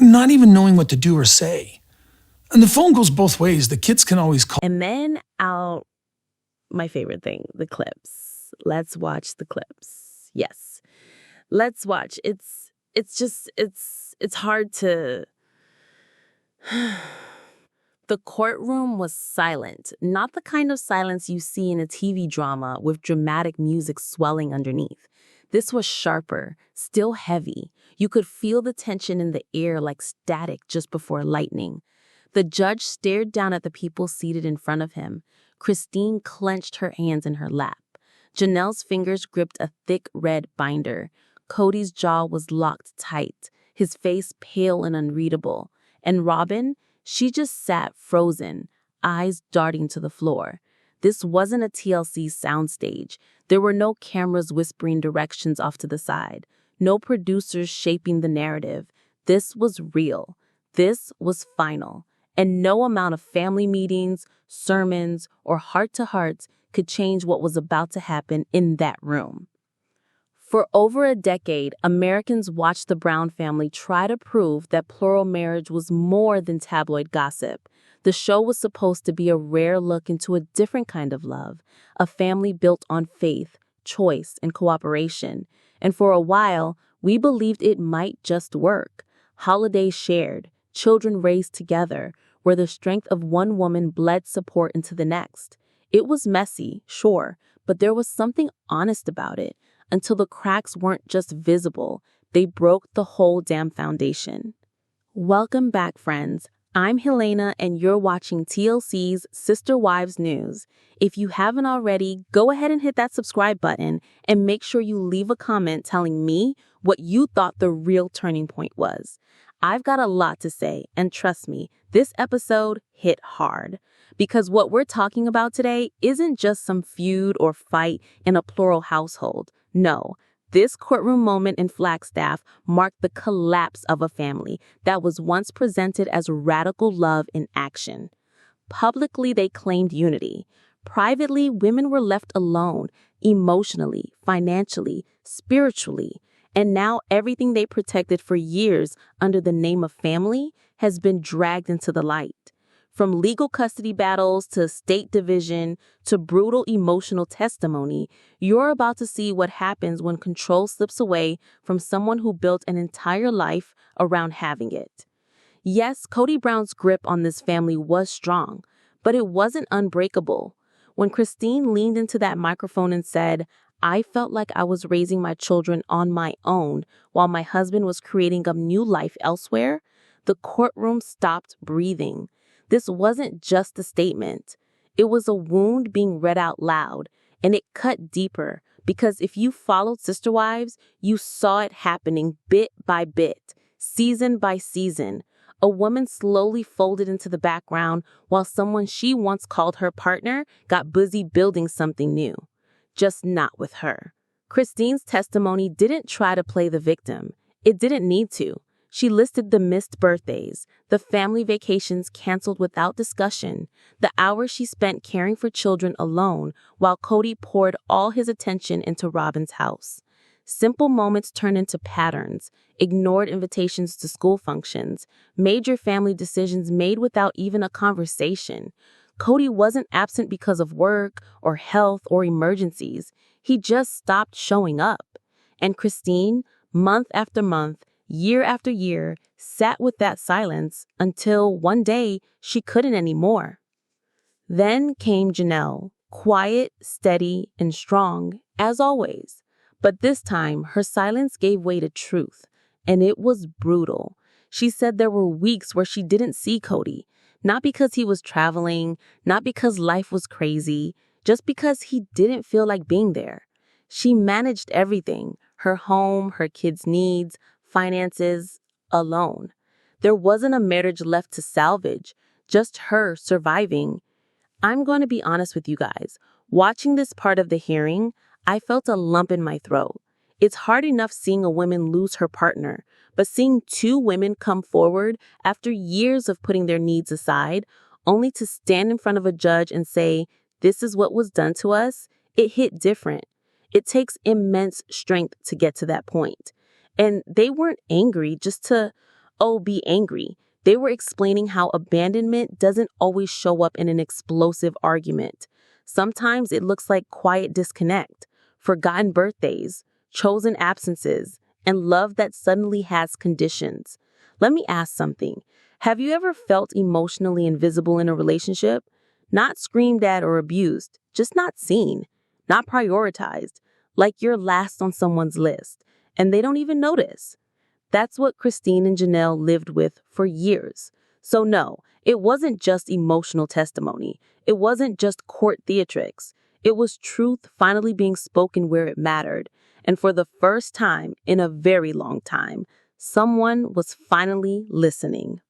not even knowing what to do or say. And the phone goes both ways. The kids can always call. And then out my favorite thing, the clips. Let's watch the clips. Yes. Let's watch. It's hard to... The courtroom was silent, not the kind of silence you see in a TV drama with dramatic music swelling underneath. This was sharper, still heavy. You could feel the tension in the air like static just before lightning. The judge stared down at the people seated in front of him. Christine clenched her hands in her lap. Janelle's fingers gripped a thick red binder. Kody's jaw was locked tight, his face pale and unreadable. And Robyn, she just sat frozen, eyes darting to the floor. This wasn't a TLC soundstage. There were no cameras whispering directions off to the side, no producers shaping the narrative. This was real. This was final. And no amount of family meetings, sermons, or heart-to-hearts could change what was about to happen in that room. For over a decade, Americans watched the Brown family try to prove that plural marriage was more than tabloid gossip. The show was supposed to be a rare look into a different kind of love, a family built on faith, choice, and cooperation. And for a while, we believed it might just work. Holidays shared, children raised together, where the strength of one woman bled support into the next. It was messy, sure, but there was something honest about it. Until the cracks weren't just visible, they broke the whole damn foundation. Welcome back, friends. I'm Helena, and you're watching TLC's Sister Wives News. If you haven't already, go ahead and hit that subscribe button and make sure you leave a comment telling me what you thought the real turning point was. I've got a lot to say, and trust me, this episode hit hard. Because what we're talking about today isn't just some feud or fight in a plural household. No, this courtroom moment in Flagstaff marked the collapse of a family that was once presented as radical love in action. Publicly, they claimed unity. Privately, women were left alone, emotionally, financially, spiritually. And now everything they protected for years under the name of family has been dragged into the light. From legal custody battles to state division to brutal emotional testimony, you're about to see what happens when control slips away from someone who built an entire life around having it. Yes, Kody Brown's grip on this family was strong, but it wasn't unbreakable. When Christine leaned into that microphone and said, "I felt like I was raising my children on my own while my husband was creating a new life elsewhere," the courtroom stopped breathing. This wasn't just a statement. It was a wound being read out loud, and it cut deeper because if you followed Sister Wives, you saw it happening bit by bit, season by season. A woman slowly folded into the background while someone she once called her partner got busy building something new. Just not with her. Christine's testimony didn't try to play the victim. It didn't need to. She listed the missed birthdays, the family vacations canceled without discussion, the hours she spent caring for children alone while Kody poured all his attention into Robyn's house. Simple moments turned into patterns, ignored invitations to school functions, major family decisions made without even a conversation. Kody wasn't absent because of work or health or emergencies. He just stopped showing up. And Christine, month after month, year after year, sat with that silence until one day she couldn't anymore. Then came Janelle, quiet, steady, and strong, as always. But this time, her silence gave way to truth, and it was brutal. She said there were weeks where she didn't see Kody, not because he was traveling, not because life was crazy, just because he didn't feel like being there. She managed everything, her home, her kids' needs, finances, alone. There wasn't a marriage left to salvage, just her surviving. I'm going to be honest with you guys. Watching this part of the hearing, I felt a lump in my throat. It's hard enough seeing a woman lose her partner, but seeing two women come forward after years of putting their needs aside, only to stand in front of a judge and say, "This is what was done to us," it hit different. It takes immense strength to get to that point. And they weren't angry just to, oh, be angry. They were explaining how abandonment doesn't always show up in an explosive argument. Sometimes it looks like quiet disconnect, forgotten birthdays, chosen absences, and love that suddenly has conditions. Let me ask something. Have you ever felt emotionally invisible in a relationship? Not screamed at or abused, just not seen, not prioritized, like you're last on someone's list, and they don't even notice. That's what Christine and Janelle lived with for years. So no, it wasn't just emotional testimony. It wasn't just court theatrics. It was truth finally being spoken where it mattered. And for the first time in a very long time, someone was finally listening.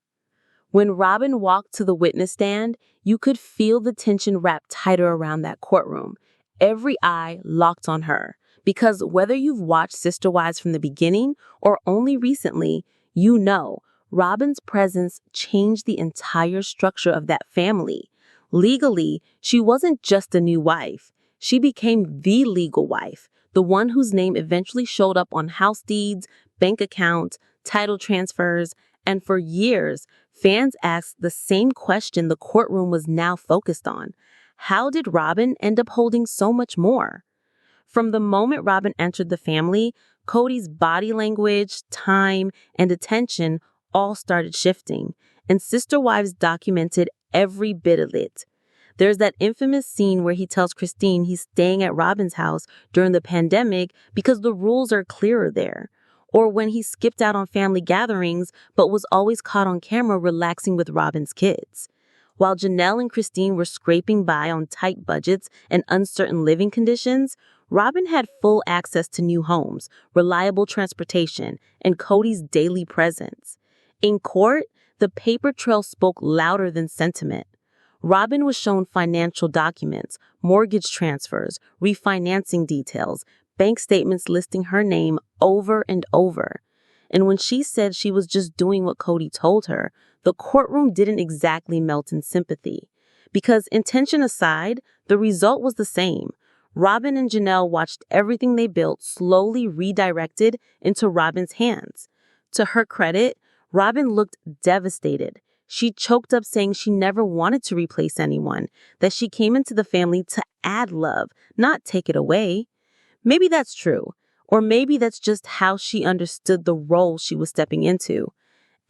When Robyn walked to the witness stand, you could feel the tension wrapped tighter around that courtroom. Every eye locked on her. Because whether you've watched Sister Wives from the beginning or only recently, you know Robyn's presence changed the entire structure of that family. Legally, she wasn't just a new wife. She became the legal wife, the one whose name eventually showed up on house deeds, bank accounts, title transfers, and for years, fans asked the same question the courtroom was now focused on. How did Robyn end up holding so much more? From the moment Robyn entered the family, Kody's body language, time, and attention all started shifting, and Sister Wives documented every bit of it. There's that infamous scene where he tells Christine he's staying at Robyn's house during the pandemic because the rules are clearer there. Or when he skipped out on family gatherings but was always caught on camera relaxing with Robyn's kids. While Janelle and Christine were scraping by on tight budgets and uncertain living conditions, Robyn had full access to new homes, reliable transportation, and Kody's daily presence. In court, the paper trail spoke louder than sentiment. Robyn was shown financial documents, mortgage transfers, refinancing details, bank statements listing her name over and over. And when she said she was just doing what Kody told her, the courtroom didn't exactly melt in sympathy. Because intention aside, the result was the same. Robyn and Janelle watched everything they built slowly redirected into Robyn's hands. To her credit, Robyn looked devastated. She choked up saying she never wanted to replace anyone, that she came into the family to add love, not take it away. Maybe that's true, or maybe that's just how she understood the role she was stepping into.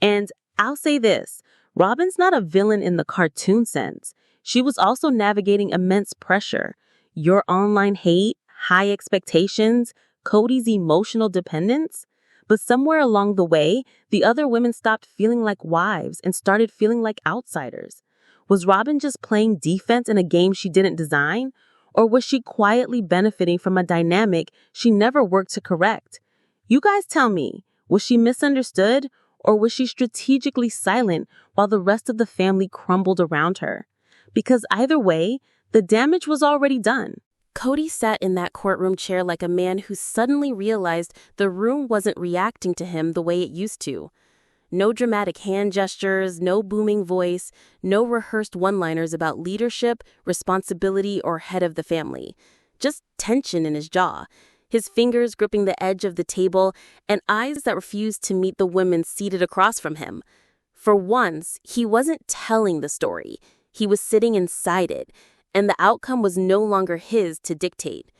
And I'll say this, Robyn's not a villain in the cartoon sense. She was also navigating immense pressure. Your online hate, high expectations, Kody's emotional dependence. But somewhere along the way, the other women stopped feeling like wives and started feeling like outsiders. Was Robyn just playing defense in a game she didn't design? Or was she quietly benefiting from a dynamic she never worked to correct? You guys tell me, was she misunderstood? Or was she strategically silent while the rest of the family crumbled around her? Because either way, the damage was already done. Kody sat in that courtroom chair like a man who suddenly realized the room wasn't reacting to him the way it used to. No dramatic hand gestures, no booming voice, no rehearsed one-liners about leadership, responsibility, or head of the family. Just tension in his jaw, his fingers gripping the edge of the table, and eyes that refused to meet the women seated across from him. For once, he wasn't telling the story. He was sitting inside it, and the outcome was no longer his to dictate.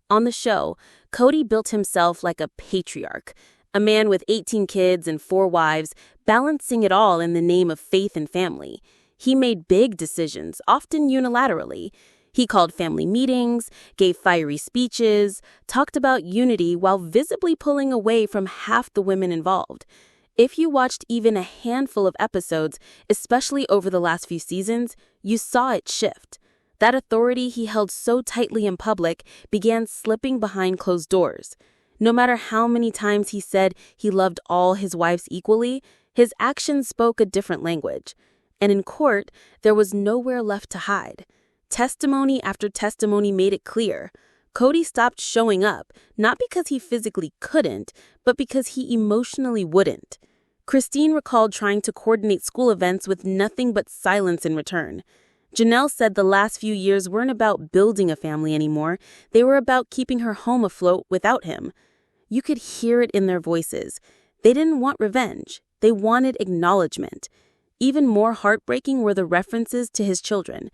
On the show, Kody built himself like a patriarch, a man with 18 kids and 4 wives, balancing it all in the name of faith and family. He made big decisions, often unilaterally. He called family meetings, gave fiery speeches, talked about unity while visibly pulling away from half the women involved. If you watched even a handful of episodes, especially over the last few seasons, you saw it shift. That authority he held so tightly in public began slipping behind closed doors. No matter how many times he said he loved all his wives equally, his actions spoke a different language. And in court, there was nowhere left to hide. Testimony after testimony made it clear. Kody stopped showing up, not because he physically couldn't, but because he emotionally wouldn't. Christine recalled trying to coordinate school events with nothing but silence in return. Janelle said the last few years weren't about building a family anymore. They were about keeping her home afloat without him. You could hear it in their voices. They didn't want revenge. They wanted acknowledgement. Even more heartbreaking were the references to his children.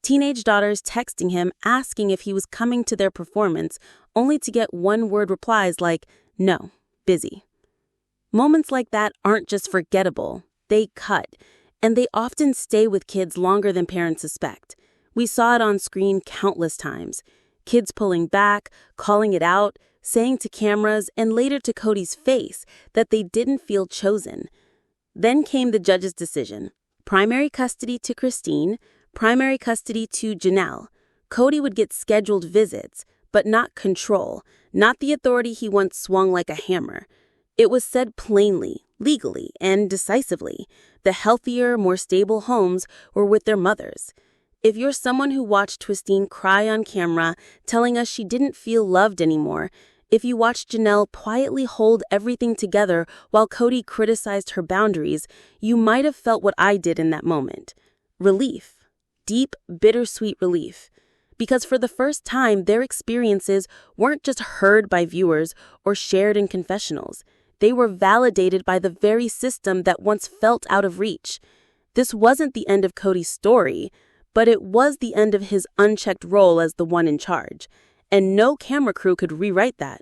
Teenage daughters texting him asking if he was coming to their performance, only to get one-word replies like, "No, busy." Moments like that aren't just forgettable, they cut, and they often stay with kids longer than parents suspect. We saw it on screen countless times. Kids pulling back, calling it out, saying to cameras and later to Kody's face that they didn't feel chosen. Then came the judge's decision. Primary custody to Christine, primary custody to Janelle. Kody would get scheduled visits, but not control, not the authority he once swung like a hammer. It was said plainly, legally, and decisively. The healthier, more stable homes were with their mothers. If you're someone who watched Christine cry on camera, telling us she didn't feel loved anymore, if you watched Janelle quietly hold everything together while Kody criticized her boundaries, you might have felt what I did in that moment. Relief. Deep, bittersweet relief. Because for the first time, their experiences weren't just heard by viewers or shared in confessionals. They were validated by the very system that once felt out of reach. This wasn't the end of Kody's story, but it was the end of his unchecked role as the one in charge. And no camera crew could rewrite that.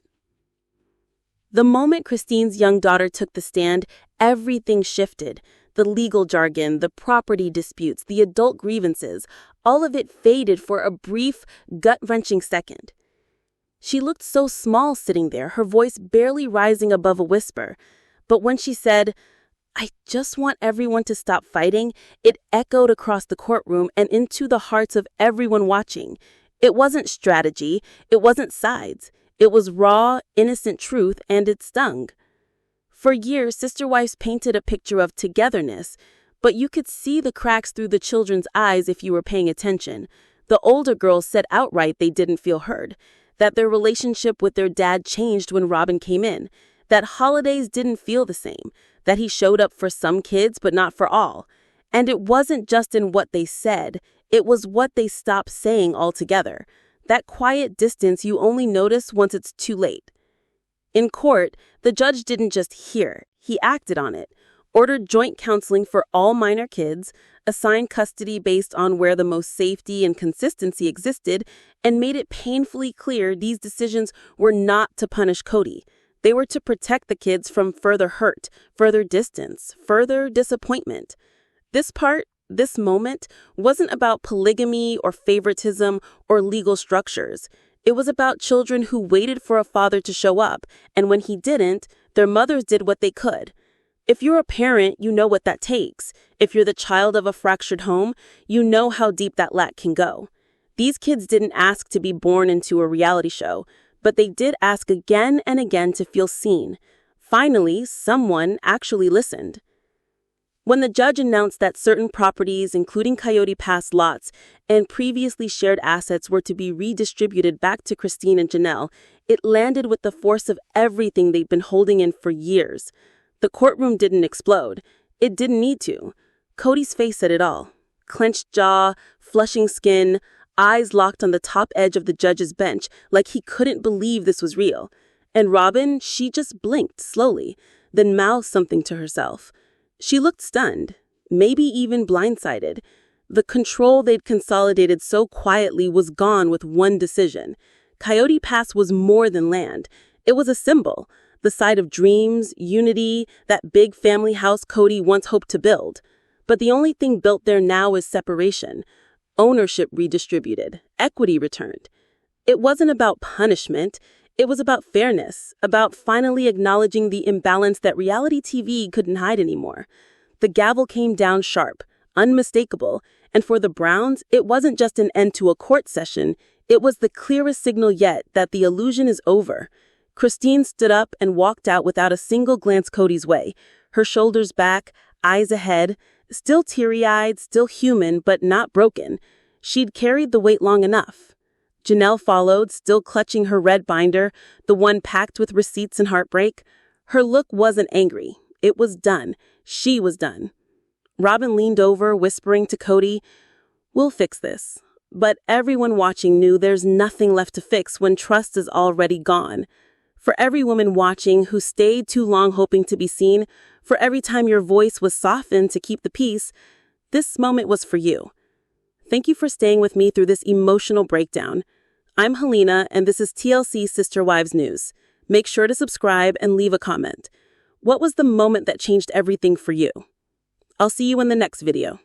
The moment Christine's young daughter took the stand, everything shifted. The legal jargon, the property disputes, the adult grievances, all of it faded for a brief, gut-wrenching second. She looked so small sitting there, her voice barely rising above a whisper. But when she said, "I just want everyone to stop fighting," it echoed across the courtroom and into the hearts of everyone watching. It wasn't strategy, it wasn't sides. It was raw, innocent truth, and it stung. For years, sister wives painted a picture of togetherness, but you could see the cracks through the children's eyes if you were paying attention. The older girls said outright they didn't feel heard, that their relationship with their dad changed when Robyn came in, that holidays didn't feel the same, that he showed up for some kids but not for all. And it wasn't just in what they said, it was what they stopped saying altogether. That quiet distance you only notice once it's too late. In court, the judge didn't just hear, he acted on it, ordered joint counseling for all minor kids, assigned custody based on where the most safety and consistency existed, and made it painfully clear these decisions were not to punish Kody. They were to protect the kids from further hurt, further distance, further disappointment. This moment wasn't about polygamy or favoritism or legal structures. It was about children who waited for a father to show up, and when he didn't, their mothers did what they could. If you're a parent, you know what that takes. If you're the child of a fractured home, you know how deep that lack can go. These kids didn't ask to be born into a reality show, but they did ask again and again to feel seen. Finally, someone actually listened. When the judge announced that certain properties, including Coyote Pass lots and previously shared assets, were to be redistributed back to Christine and Janelle, it landed with the force of everything they'd been holding in for years. The courtroom didn't explode. It didn't need to. Kody's face said it all. Clenched jaw, flushing skin, eyes locked on the top edge of the judge's bench like he couldn't believe this was real. And Robyn, she just blinked slowly, then mouthed something to herself. She looked stunned, maybe even blindsided. The control they'd consolidated so quietly was gone with one decision. Coyote Pass was more than land. It was a symbol, the site of dreams, unity, that big family house Kody once hoped to build. But the only thing built there now is separation. Ownership redistributed, equity returned. It wasn't about punishment. It was about fairness, about finally acknowledging the imbalance that reality TV couldn't hide anymore. The gavel came down sharp, unmistakable, and for the Browns, it wasn't just an end to a court session, it was the clearest signal yet that the illusion is over. Christine stood up and walked out without a single glance Kody's way, her shoulders back, eyes ahead, still teary-eyed, still human, but not broken. She'd carried the weight long enough. Janelle followed, still clutching her red binder, the one packed with receipts and heartbreak. Her look wasn't angry. It was done. She was done. Robyn leaned over, whispering to Kody, "We'll fix this." But everyone watching knew there's nothing left to fix when trust is already gone. For every woman watching who stayed too long hoping to be seen, For every time your voice was softened to keep the peace, this moment was for you. Thank you for staying with me through this emotional breakdown. I'm Helena, and this is TLC Sister Wives News. Make sure to subscribe and leave a comment. What was the moment that changed everything for you? I'll see you in the next video.